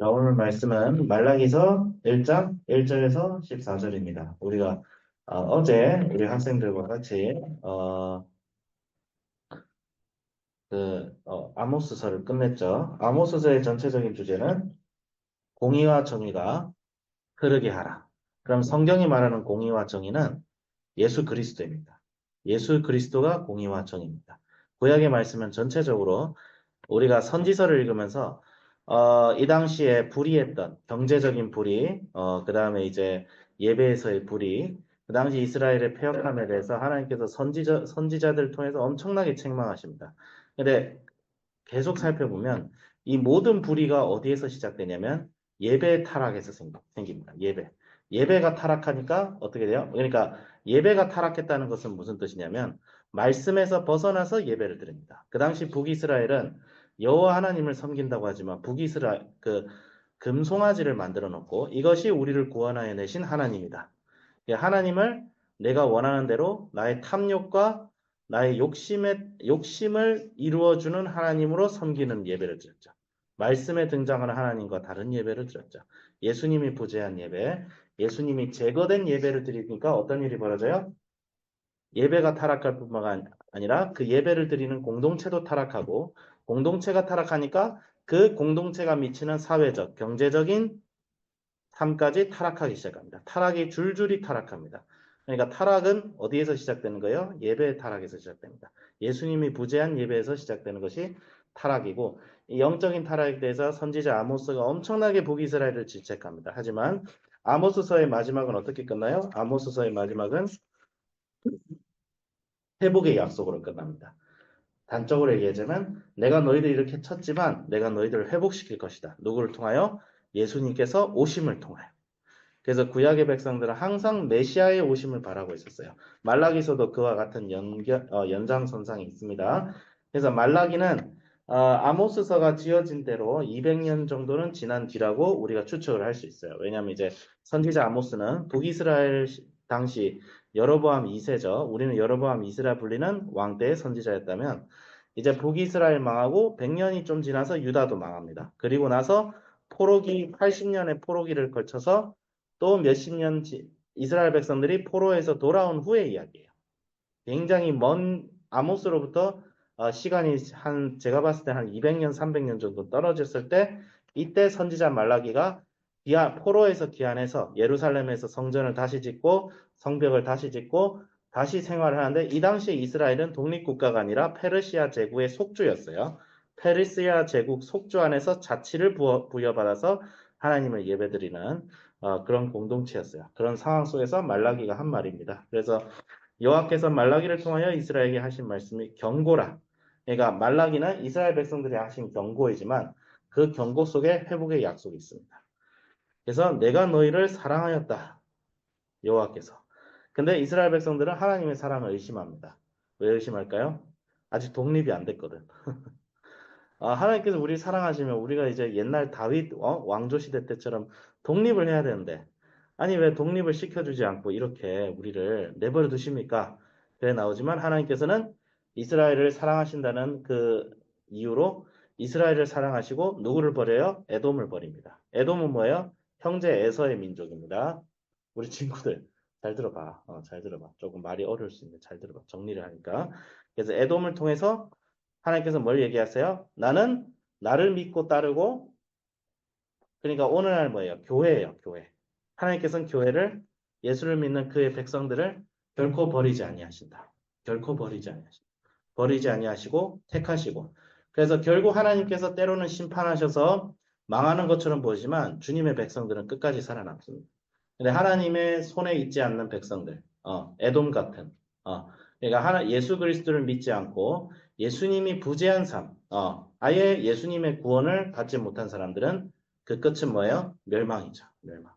자, 오늘 말씀은 말라기서 1장 1절에서 14절입니다. 우리가 어제 우리 학생들과 같이 아모스서를 끝냈죠. 아모스서의 전체적인 주제는 공의와 정의가 흐르게 하라. 그럼 성경이 말하는 공의와 정의는 예수 그리스도입니다. 예수 그리스도가 공의와 정의입니다. 구약의 말씀은 전체적으로 우리가 선지서를 읽으면서 이 당시에 불의했던 경제적인 불의, 그 다음에 이제 예배에서의 불의, 그 당시 이스라엘의 패역함에 대해서 하나님께서 선지자들 통해서 엄청나게 책망하십니다. 근데 계속 살펴보면 이 모든 불의가 어디에서 시작되냐면 예배 타락에서 생깁니다. 예배. 예배가 타락하니까 어떻게 돼요? 그러니까 예배가 타락했다는 것은 무슨 뜻이냐면 말씀에서 벗어나서 예배를 드립니다. 그 당시 북이스라엘은 여호와 하나님을 섬긴다고 하지만 북이스라엘 그 금송아지를 만들어 놓고 이것이 우리를 구원하여 내신 하나님이다. 하나님을 내가 원하는 대로 나의 탐욕과 나의 욕심을 이루어주는 하나님으로 섬기는 예배를 드렸죠. 말씀에 등장하는 하나님과 다른 예배를 드렸죠. 예수님이 부재한 예배, 예수님이 제거된 예배를 드리니까 어떤 일이 벌어져요? 예배가 타락할 뿐만 아니라 그 예배를 드리는 공동체도 타락하고 공동체가 타락하니까 그 공동체가 미치는 사회적, 경제적인 삶까지 타락하기 시작합니다. 타락이 줄줄이 타락합니다. 그러니까 타락은 어디에서 시작되는 거예요? 예배 타락에서 시작됩니다. 예수님이 부재한 예배에서 시작되는 것이 타락이고 이 영적인 타락에 대해서 선지자 아모스가 엄청나게 북이스라엘을 질책합니다. 하지만 아모스서의 마지막은 어떻게 끝나요? 아모스서의 마지막은 회복의 약속으로 끝납니다. 단적으로 얘기하자면 내가 너희들 이렇게 쳤지만 내가 너희들을 회복시킬 것이다. 누구를 통하여? 예수님께서 오심을 통하여. 그래서 구약의 백성들은 항상 메시아의 오심을 바라고 있었어요. 말라기서도 그와 같은 연장선상이 있습니다. 그래서 말라기는 아모스서가 지어진 대로 200년 정도는 지난 뒤라고 우리가 추측을 할 수 있어요. 왜냐하면 이제 선지자 아모스는 북이스라엘 당시 여로보암 2세죠. 우리는 여로보암 2세라 불리는 왕 때의 선지자였다면 이제 북이스라엘 망하고 100년이 좀 지나서 유다도 망합니다. 그리고 나서 포로기 80년의 포로기를 거쳐서 또 몇십 년 이스라엘 백성들이 포로에서 돌아온 후의 이야기예요. 굉장히 먼 아모스로부터 시간이 제가 봤을 때 한 200년, 300년 정도 떨어졌을 때 이때 선지자 말라기가 포로에서 귀환해서 예루살렘에서 성전을 다시 짓고 성벽을 다시 짓고 다시 생활을 하는데 이 당시에 이스라엘은 독립국가가 아니라 페르시아 제국의 속주였어요. 페르시아 제국 속주 안에서 자치를 부여받아서 하나님을 예배드리는 그런 공동체였어요. 그런 상황 속에서 말라기가 한 말입니다. 그래서 여호와께서 말라기를 통하여 이스라엘에게 하신 말씀이 경고라. 그러니까 말라기는 이스라엘 백성들이 하신 경고이지만 그 경고 속에 회복의 약속이 있습니다. 그래서 내가 너희를 사랑하였다. 여호와께서. 근데 이스라엘 백성들은 하나님의 사랑을 의심합니다. 왜 의심할까요? 아직 독립이 안 됐거든. 하나님께서 우리 사랑하시면 우리가 이제 옛날 다윗 왕조 시대 때처럼 독립을 해야 되는데 아니 왜 독립을 시켜주지 않고 이렇게 우리를 내버려 두십니까? 그래 나오지만 하나님께서는 이스라엘을 사랑하신다는 그 이유로 이스라엘을 사랑하시고 누구를 버려요? 에돔을 버립니다. 에돔은 뭐예요? 형제 에서의 민족입니다. 우리 친구들 잘 들어봐. 잘 들어봐. 조금 말이 어려울 수 있는데 잘 들어봐. 정리를 하니까. 그래서 에돔을 통해서 하나님께서 뭘 얘기하세요? 나는 나를 믿고 따르고, 그러니까 오늘날 뭐예요? 교회예요, 교회. 하나님께서는 교회를, 예수를 믿는 그의 백성들을 결코 버리지 아니하신다. 결코 버리지 아니하신다. 버리지 아니하시고 택하시고. 그래서 결국 하나님께서 때로는 심판하셔서 망하는 것처럼 보이지만 주님의 백성들은 끝까지 살아남습니다. 근데 하나님의 손에 있지 않는 백성들, 에돔 같은, 그러니까 예수 그리스도를 믿지 않고 예수님이 부재한 삶, 아예 예수님의 구원을 받지 못한 사람들은 그 끝은 뭐예요? 멸망이죠, 멸망.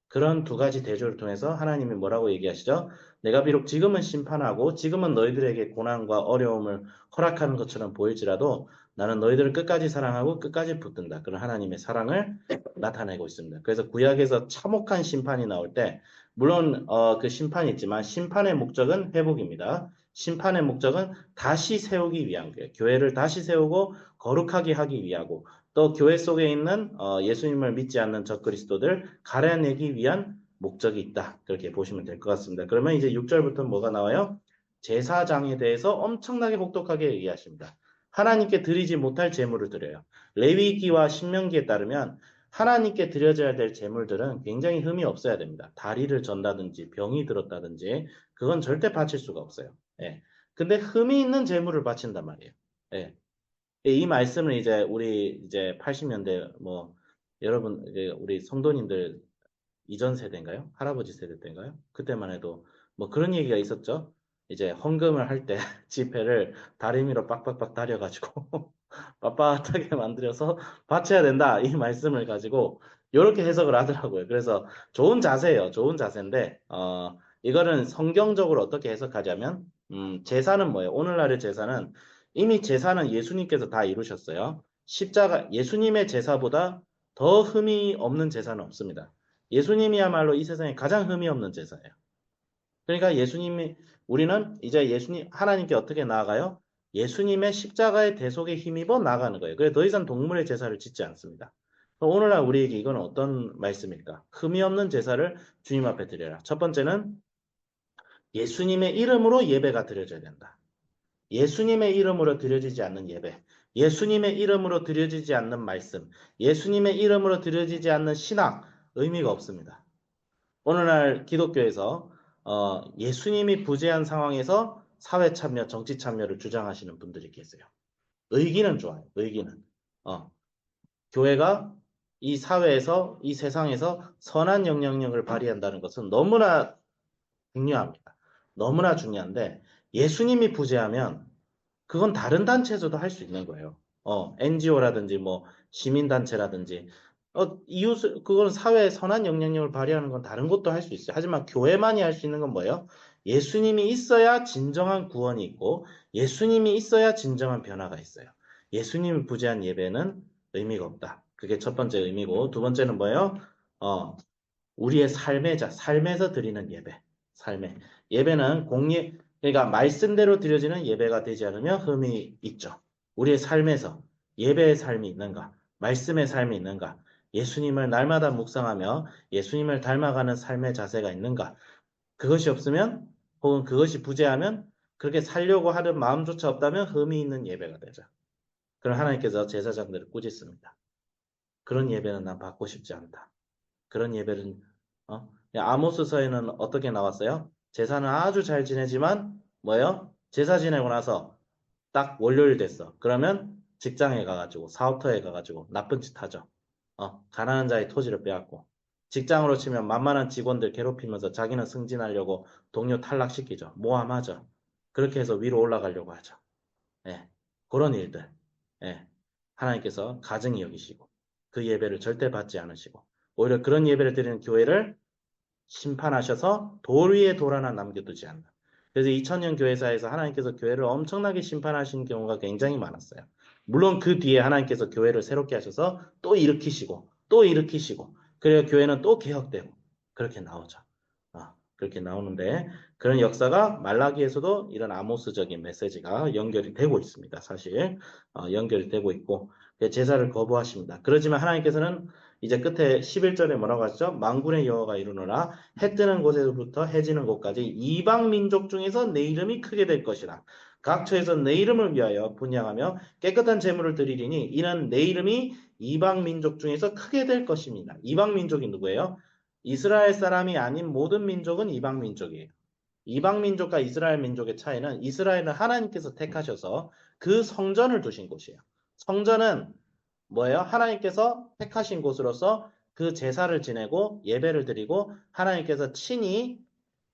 그런 두 가지 대조를 통해서 하나님이 뭐라고 얘기하시죠? 내가 비록 지금은 심판하고 지금은 너희들에게 고난과 어려움을 허락하는 것처럼 보일지라도 나는 너희들을 끝까지 사랑하고 끝까지 붙든다. 그런 하나님의 사랑을 나타내고 있습니다. 그래서 구약에서 참혹한 심판이 나올 때 물론 그 심판이 있지만 심판의 목적은 회복입니다. 심판의 목적은 다시 세우기 위한 거예요. 교회를 다시 세우고 거룩하게 하기 위하고 또 교회 속에 있는 예수님을 믿지 않는 적그리스도들 가려내기 위한 목적이 있다. 그렇게 보시면 될 것 같습니다. 그러면 이제 6절부터 뭐가 나와요? 제사장에 대해서 엄청나게 혹독하게 얘기하십니다. 하나님께 드리지 못할 제물을 드려요. 레위기와 신명기에 따르면 하나님께 드려져야 될 제물들은 굉장히 흠이 없어야 됩니다. 다리를 전다든지 병이 들었다든지 그건 절대 바칠 수가 없어요. 예. 근데 흠이 있는 제물을 바친단 말이에요. 예. 이 말씀을 이제 우리 이제 80년대 뭐 여러분 이제 우리 성도님들 이전 세대인가요? 할아버지 세대 때인가요? 그때만 해도 뭐 그런 얘기가 있었죠. 이제 헌금을 할 때 지폐를 다리미로 빡빡빡 다려가지고 빳빳하게 만들어서 바쳐야 된다. 이 말씀을 가지고 이렇게 해석을 하더라고요. 그래서 좋은 자세예요. 좋은 자세인데 이거는 성경적으로 어떻게 해석하자면 제사는 뭐예요? 오늘날의 제사는 이미 제사는 예수님께서 다 이루셨어요. 십자가 예수님의 제사보다 더 흠이 없는 제사는 없습니다. 예수님이야말로 이 세상에 가장 흠이 없는 제사예요. 그러니까 우리는 이제 예수님, 하나님께 어떻게 나아가요? 예수님의 십자가의 대속에 힘입어 나아가는 거예요. 그래서 더 이상 동물의 제사를 짓지 않습니다. 오늘날 우리에게 이건 어떤 말씀일까? 흠이 없는 제사를 주님 앞에 드려라. 첫 번째는 예수님의 이름으로 예배가 드려져야 된다. 예수님의 이름으로 드려지지 않는 예배, 예수님의 이름으로 드려지지 않는 말씀, 예수님의 이름으로 드려지지 않는 신앙, 의미가 없습니다. 오늘날 기독교에서 예수님이 부재한 상황에서 사회 참여, 정치 참여를 주장하시는 분들이 계세요. 의기는 좋아요. 의기는. 교회가 이 사회에서, 이 세상에서 선한 영향력을 발휘한다는 것은 너무나 중요합니다. 너무나 중요한데 예수님이 부재하면 그건 다른 단체에서도 할 수 있는 거예요. NGO라든지 뭐 시민단체라든지 그거는 사회에 선한 영향력을 발휘하는 건 다른 것도 할 수 있어요. 하지만 교회만이 할 수 있는 건 뭐예요? 예수님이 있어야 진정한 구원이 있고 예수님이 있어야 진정한 변화가 있어요. 예수님이 부재한 예배는 의미가 없다. 그게 첫 번째 의미고 두 번째는 뭐예요? 우리의 삶에서 드리는 예배. 삶에. 예배는 그러니까 말씀대로 드려지는 예배가 되지 않으면 흠이 있죠. 우리의 삶에서 예배의 삶이 있는가? 말씀의 삶이 있는가? 예수님을 날마다 묵상하며 예수님을 닮아가는 삶의 자세가 있는가? 그것이 없으면 혹은 그것이 부재하면 그렇게 살려고 하는 마음조차 없다면 흠이 있는 예배가 되죠. 그럼 하나님께서 제사장들을 꾸짖습니다. 그런 예배는 난 받고 싶지 않다. 그런 예배는 아모스서에는 어떻게 나왔어요? 제사는 아주 잘 지내지만 뭐예요? 제사 지내고 나서 딱 월요일 됐어. 그러면 직장에 가가지고 사업터에 가가지고 나쁜 짓 하죠. 가난한 자의 토지를 빼앗고 직장으로 치면 만만한 직원들 괴롭히면서 자기는 승진하려고 동료 탈락시키죠. 모함하죠. 그렇게 해서 위로 올라가려고 하죠. 예, 그런 일들. 예, 하나님께서 가증히 여기시고 그 예배를 절대 받지 않으시고 오히려 그런 예배를 드리는 교회를 심판하셔서 돌 위에 돌 하나 남겨두지 않는. 그래서 2000년 교회사에서 하나님께서 교회를 엄청나게 심판하신 경우가 굉장히 많았어요. 물론 그 뒤에 하나님께서 교회를 새롭게 하셔서 또 일으키시고 또 일으키시고 그래야 교회는 또 개혁되고 그렇게 나오죠. 그렇게 나오는데 그런 역사가 말라기에서도 이런 아모스적인 메시지가 연결이 되고 있습니다. 사실 연결이 되고 있고 제사를 거부하십니다. 그러지만 하나님께서는 이제 끝에 11절에 뭐라고 하시죠? 만군의 여호와가 이르노라 해 뜨는 곳에서부터 해 지는 곳까지 이방 민족 중에서 내 이름이 크게 될 것이라. 각처에서 내 이름을 위하여 분양하며 깨끗한 제물을 드리리니 이는 내 이름이 이방 민족 중에서 크게 될 것입니다. 이방 민족이 누구예요? 이스라엘 사람이 아닌 모든 민족은 이방 민족이에요. 이방 민족과 이스라엘 민족의 차이는 이스라엘은 하나님께서 택하셔서 그 성전을 두신 곳이에요. 성전은 뭐예요? 하나님께서 택하신 곳으로서 그 제사를 지내고 예배를 드리고 하나님께서 친히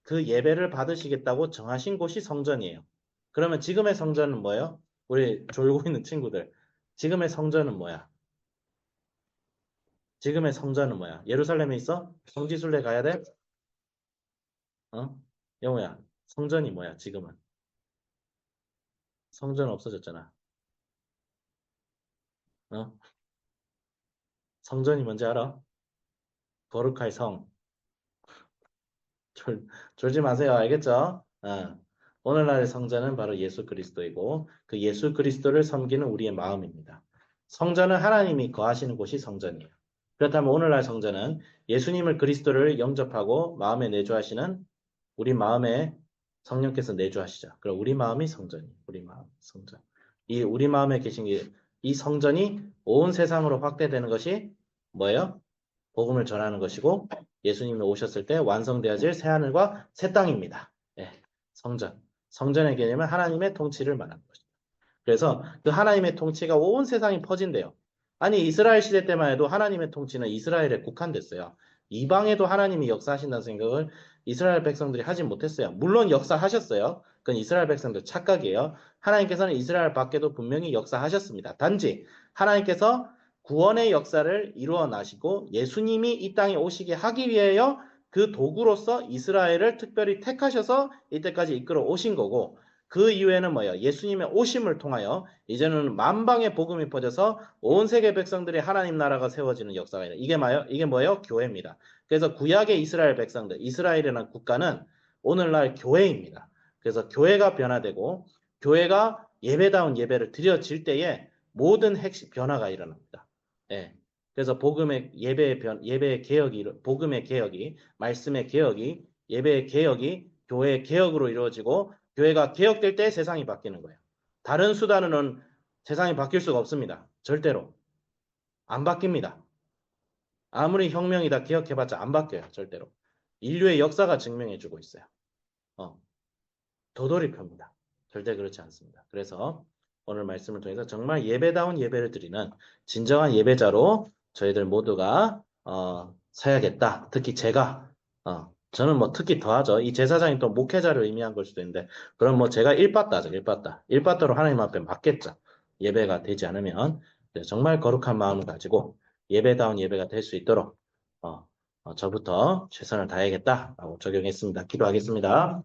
그 예배를 받으시겠다고 정하신 곳이 성전이에요. 그러면 지금의 성전은 뭐예요? 우리 졸고 있는 친구들. 지금의 성전은 뭐야? 지금의 성전은 뭐야? 예루살렘에 있어? 성지순례 가야 돼? 어? 영호야, 성전이 뭐야, 지금은? 성전 없어졌잖아. 어? 성전이 뭔지 알아? 거룩할 성. 졸, 졸지 마세요. 알겠죠? 오늘날의 성전은 바로 예수 그리스도이고 그 예수 그리스도를 섬기는 우리의 마음입니다. 성전은 하나님이 거하시는 곳이 성전이에요. 그렇다면 오늘날 성전은 예수님을 그리스도를 영접하고 마음에 내주하시는 우리 마음에 성령께서 내주하시죠. 그럼 우리 마음이 성전이에요. 우리 마음, 성전. 이 우리 마음에 계신 이 성전이 온 세상으로 확대되는 것이 뭐예요? 복음을 전하는 것이고 예수님이 오셨을 때 완성되어질 새하늘과 새 땅입니다. 예, 성전. 성전의 개념은 하나님의 통치를 말하는 것입니다. 그래서 그 하나님의 통치가 온 세상에 퍼진대요. 아니 이스라엘 시대 때만 해도 하나님의 통치는 이스라엘에 국한됐어요. 이방에도 하나님이 역사하신다는 생각을 이스라엘 백성들이 하지 못했어요. 물론 역사하셨어요. 그건 이스라엘 백성들 착각이에요. 하나님께서는 이스라엘 밖에도 분명히 역사하셨습니다. 단지 하나님께서 구원의 역사를 이루어 나시고 예수님이 이 땅에 오시게 하기 위하여 그 도구로서 이스라엘을 특별히 택하셔서 이때까지 이끌어 오신 거고 그 이후에는 뭐예요? 예수님의 오심을 통하여 이제는 만방의 복음이 퍼져서 온 세계 백성들의 하나님 나라가 세워지는 역사가 있는 이게 뭐예요? 교회입니다. 그래서 구약의 이스라엘 백성들, 이스라엘이라는 국가는 오늘날 교회입니다. 그래서 교회가 변화되고 교회가 예배다운 예배를 드려질 때에 모든 핵심 변화가 일어납니다. 예. 그래서 복음의 예배의 개혁이, 복음의 개혁이, 말씀의 개혁이, 예배의 개혁이 교회의 개혁으로 이루어지고 교회가 개혁될 때 세상이 바뀌는 거예요. 다른 수단으로는 세상이 바뀔 수가 없습니다. 절대로. 안 바뀝니다. 아무리 혁명이다 개혁해봤자 안 바뀌어요. 절대로. 인류의 역사가 증명해주고 있어요. 도돌이표입니다. 절대 그렇지 않습니다. 그래서 오늘 말씀을 통해서 정말 예배다운 예배를 드리는 진정한 예배자로 저희들 모두가 서야겠다. 특히 제가 저는 뭐 특히 더하죠. 이 제사장이 또 목회자를 의미한 걸 수도 있는데 그럼 뭐 제가 일바다죠. 일바다로 하나님 앞에 맡겠죠. 예배가 되지 않으면 정말 거룩한 마음을 가지고 예배다운 예배가 될 수 있도록 저부터 최선을 다해야겠다라고 적용했습니다. 기도하겠습니다.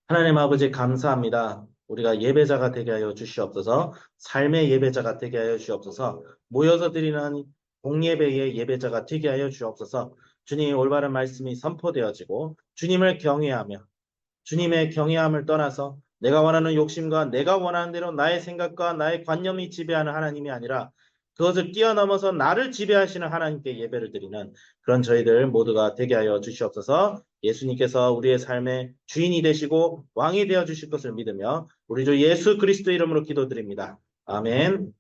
하나님 아버지 감사합니다. 우리가 예배자가 되게 하여 주시옵소서. 삶의 예배자가 되게 하여 주시옵소서. 모여서 드리는 공예배의 예배자가 되게 하여 주옵소서. 주님의 올바른 말씀이 선포되어지고 주님을 경외하며 주님의 경외함을 떠나서 내가 원하는 욕심과 내가 원하는 대로 나의 생각과 나의 관념이 지배하는 하나님이 아니라 그것을 뛰어넘어서 나를 지배하시는 하나님께 예배를 드리는 그런 저희들 모두가 되게 하여 주시옵소서. 예수님께서 우리의 삶의 주인이 되시고 왕이 되어 주실 것을 믿으며 우리 주 예수 그리스도 이름으로 기도드립니다. 아멘.